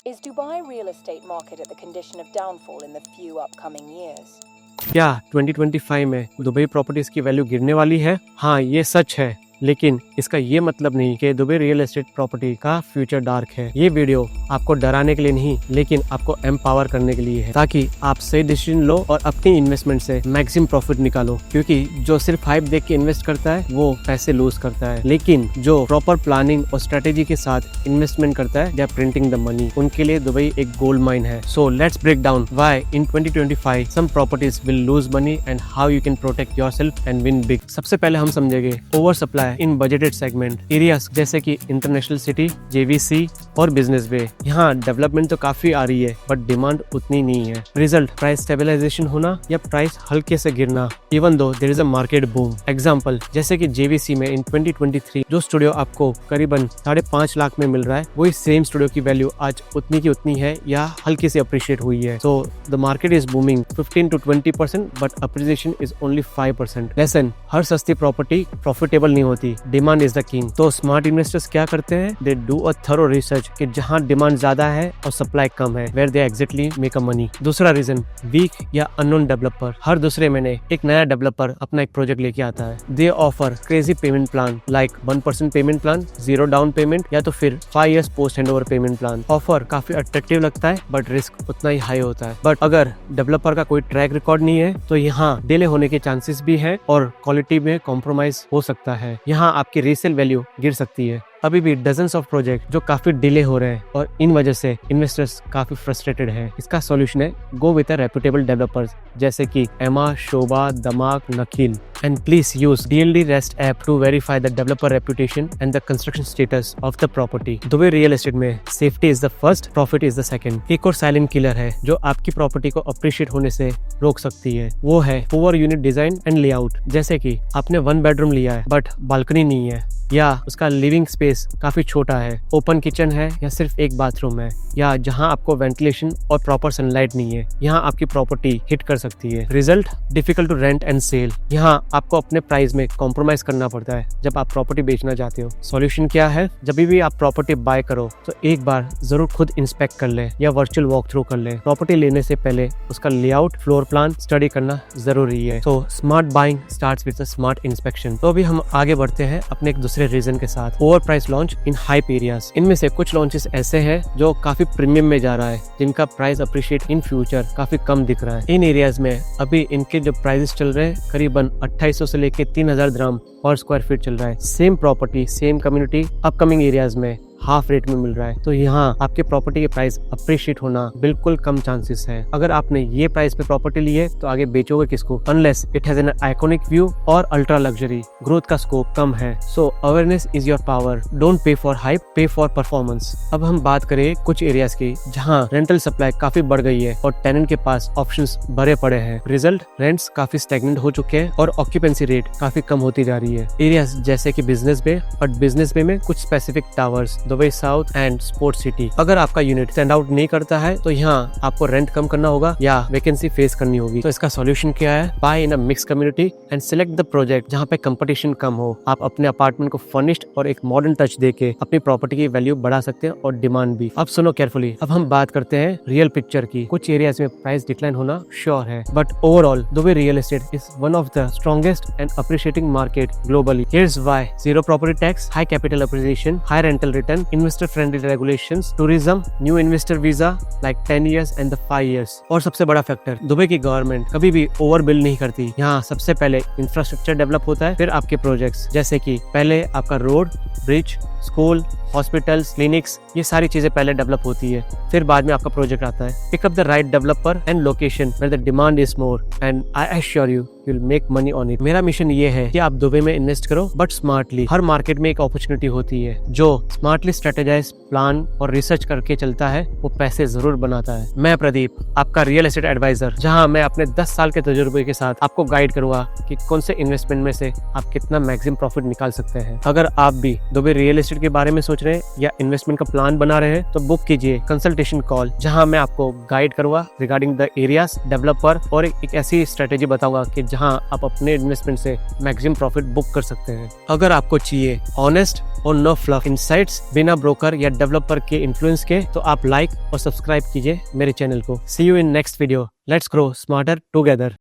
Is Dubai real estate market at the condition of downfall in the few upcoming years? क्या 2025 में Dubai properties की value गिरने वाली है? हाँ, ये सच है, लेकिन इसका ये मतलब नहीं कि दुबई रियल एस्टेट प्रॉपर्टी का फ्यूचर डार्क है। ये वीडियो आपको डराने के लिए नहीं, लेकिन आपको एम्पावर करने के लिए है, ताकि आप सही डिसीजन लो और अपनी इन्वेस्टमेंट से मैक्सिमम प्रॉफिट निकालो। क्योंकि जो सिर्फ हाइप देख के इन्वेस्ट करता है वो पैसे लूज करता है, लेकिन जो प्रॉपर प्लानिंग और स्ट्रेटेजी के साथ इन्वेस्टमेंट करता है, they are printing the money, उनके लिए दुबई एक गोल्ड माइन है। So let's break down why in 2025 some properties will lose money and how you can protect yourself and win big. सबसे पहले हम समझेंगे over supply in budgeted segment areas जैसे कि इंटरनेशनल सिटी, जेवीसी और business bay. यहाँ development तो काफी आ रही है, बट डिमांड उतनी नहीं है। रिजल्ट प्राइस स्टेबलाइजेशन होना या प्राइस हल्के से गिरना, even though there is a market boom. Example जैसे कि जेवीसी में इन 2023 जो स्टूडियो आपको करीबन 5.5 लाख में मिल रहा है, वही सेम स्टूडियो की वैल्यू आज उतनी की उतनी है या हल्की से अप्रिशिएट हुई है। So the market is booming 15 to 20%, but appreciation is only 5%। Lesson, हर सस्ती प्रॉपर्टी प्रॉफिटेबल नहीं होती, डिमांड इज द किंग। तो स्मार्ट इन्वेस्टर्स क्या करते हैं? They do a thorough research कि जहां डिमांड ज्यादा है और सप्लाई कम है, where they exactly make a money. दूसरा रीजन, वीक या अननोन डेवलपर। हर दूसरे महीने एक नया डेवलपर अपना एक प्रोजेक्ट लेके आता है। दे offer crazy payment plan like 1% payment plan, 0 down payment या तो फिर 5 years post hand over payment plan. Offer काफी अट्रैक्टिव लगता है, बट रिस्क उतना ही हाई होता है। बट अगर डेवलपर का कोई ट्रैक रिकॉर्ड नहीं है तो यहाँ डिले होने के चांसेस भी है और क्वालिटी में कॉम्प्रोमाइज हो सकता है। यहाँ आपकी रीसेल वैल्यू गिर सकती है। अभी भी डजन्स ऑफ प्रोजेक्ट जो काफी डिले हो रहे हैं और इन वजह से इन्वेस्टर्स काफी फ्रस्ट्रेटेड हैं। इसका सॉल्यूशन है go with a reputable developers जैसे कि Emaar, Sobha, Damac, Nakheel, and please use DLD REST app to verify the developer reputation and the construction status of the property. Dubai real estate में safety is the first, profit is the second. एक और silent killer है जो आपकी property को appreciate होने से रोक सकती है, वो है poor unit design and layout. जैसे कि आपने 1 बेडरूम लिया है बट बालकनी नहीं है, या उसका लिविंग स्पेस काफी छोटा है, ओपन किचन है या सिर्फ एक बाथरूम है, या जहां आपको वेंटिलेशन और प्रॉपर सनलाइट नहीं है, यहाँ आपकी प्रॉपर्टी हिट कर सकती है। Result, difficult to rent and sell. यहाँ आपको अपने प्राइस में कॉम्प्रोमाइज करना पड़ता है जब आप प्रॉपर्टी बेचना चाहते हो। सॉल्यूशन क्या है? जब भी आप प्रॉपर्टी बाय करो तो एक बार जरूर खुद इंस्पेक्ट कर ले या वर्चुअल वॉक थ्रू कर ले। प्रॉपर्टी लेने से पहले उसका लेआउट, फ्लोर प्लान स्टडी करना जरूरी है। तो smart buying starts with a smart inspection. तो अभी हम आगे बढ़ते हैं अपने एक दूसरे रीजन के साथ, over price launch in hype areas. इनमें से कुछ लॉन्चेस ऐसे हैं जो काफी प्रीमियम में जा रहा है, जिनका प्राइस अप्रिशिएट इन फ्यूचर काफी कम दिख रहा है। इन एरियाज में अभी इनके जो प्राइसेस चल रहे हैं करीबन 2800 से लेके 3000 dirham पर स्क्वायर फीट चल रहा है। Same property, same community upcoming areas में हाफ रेट में मिल रहा है। तो यहाँ आपके प्रॉपर्टी के प्राइस अप्रिशिएट होना बिल्कुल कम चांसेस है। अगर आपने ये प्राइस पे प्रॉपर्टी ली है तो आगे बेचोगे किसको, unless it has an iconic view और अल्ट्रा लग्जरी। ग्रोथ का स्कोप कम है। So awareness is your power, don't pay for hype, पे फॉर परफॉर्मेंस। अब हम बात करें कुछ एरियाज की जहाँ रेंटल सप्लाई काफी बढ़ गई है और टेनेंट के पास ऑप्शंस भरे पड़े हैं। रिजल्ट, रेंट्स काफी स्टैग्नेंट हो चुके हैं और ऑक्यूपेंसी रेट काफी कम होती जा रही है। एरियाज जैसे कि बिजनेस बे, बट बिजनेस बे में कुछ specific towers, Dubai south and sports city. अगर आपका यूनिट स्टैंड आउट नहीं करता है तो यहाँ आपको रेंट कम करना होगा या वैकेंसी फेस करनी होगी। तो इसका सॉल्यूशन क्या है? Buy in a mix community and select the project जहाँ पे कंपटीशन कम हो। आप अपने अपार्टमेंट को फर्निश्ड और एक मॉडर्न टच देके अपनी प्रॉपर्टी की वैल्यू बढ़ा सकते हैं और डिमांड भी। अब सुनो केयरफुली, अब हम बात करते हैं रियल पिक्चर की। कुछ एरियाज में प्राइस डिक्लाइन होना श्योर है, but overall Dubai real estate is one of the strongest and appreciating market globally. Here's why: zero property tax, high capital appreciation, high rental return, investor friendly regulations, tourism, new investor visa like 10 years and the 5 years। और सबसे बड़ा factor, Dubai की government कभी भी over build नहीं करती। यहाँ सबसे पहले इंफ्रास्ट्रक्चर डेवलप होता है, फिर आपके प्रोजेक्ट्स, जैसे कि पहले आपका road, bridge, school, hospitals, clinics, ये सारी चीजें पहले डेवलप होती है, फिर बाद में आपका प्रोजेक्ट आता है। Pick up the right developer and location where the demand is more and I assure you will make money on it. मेरा मिशन ये है कि आप दुबई में इन्वेस्ट करो, बट स्मार्टली। हर मार्केट में एक अपॉर्चुनिटी होती है, जो स्मार्टली स्ट्रेटेजाइज, प्लान और रिसर्च करके चलता है वो पैसे जरूर बनाता है। मैं प्रदीप, आपका रियल एस्टेट एडवाइजर, जहां मैं अपने 10 साल के तजुर्बे के साथ आपको गाइड करूंगा कि कौन से इन्वेस्टमेंट में से आप कितना मैक्सिमम प्रॉफिट निकाल सकते हैं। अगर आप भी दुबई रियल एस्टेट के बारे में सोच रहे हैं या इन्वेस्टमेंट का प्लान बना रहे हैं तो बुक कीजिए कंसल्टेशन कॉल, जहां मैं आपको गाइड करूंगा रिगार्डिंग द एरियाज, डेवलपर और एक ऐसी स्ट्रेटेजी बताऊंगा कि जहां आप अपने इन्वेस्टमेंट से मैक्सिमम प्रॉफिट बुक कर सकते हैं। अगर आपको चाहिए ऑनेस्ट, और नो फ्लफ इनसाइट्स बिना ब्रोकर या डेवलपर के इन्फ्लुएंस के, तो आप लाइक और सब्सक्राइब कीजिए मेरे चैनल को। See you in next video. Let's grow smarter together.